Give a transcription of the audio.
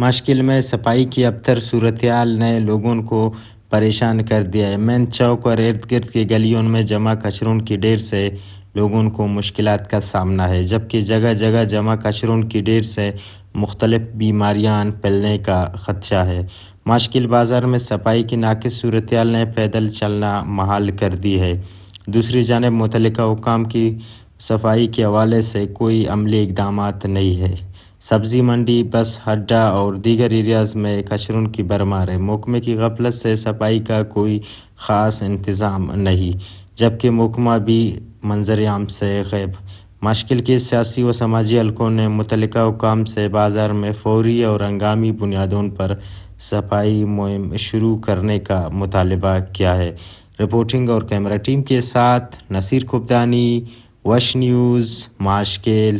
مشکل میں صفائی کی ابتر صورتحال نے لوگوں کو پریشان کر دیا ہے۔ مین چوک اور ارد گرد کی گلیوں میں جمع کچروں کی ڈھیر سے لوگوں کو مشکلات کا سامنا ہے، جبکہ جگہ جگہ جمع کچروں کی ڈھیر سے مختلف بیماریاں پھیلنے کا خدشہ ہے۔ مشکل بازار میں صفائی کی ناقص صورتحال نے پیدل چلنا محال کر دی ہے۔ دوسری جانب متعلقہ حکام کی صفائی کے حوالے سے کوئی عملی اقدامات نہیں ہے۔ سبزی منڈی، بس اڈہ اور دیگر ایریاز میں کچروں کی بھرمار ہے۔ محکمہ کی غفلت سے صفائی کا کوئی خاص انتظام نہیں، جبکہ محکمہ بھی منظر عام سے غائب۔ مشکل کے سیاسی و سماجی حلقوں نے متعلقہ حکام سے بازار میں فوری اور ہنگامی بنیادوں پر صفائی مہم شروع کرنے کا مطالبہ کیا ہے۔ رپورٹنگ اور کیمرہ ٹیم کے ساتھ نصیر کھبدانی، وش نیوز، ماشکیل۔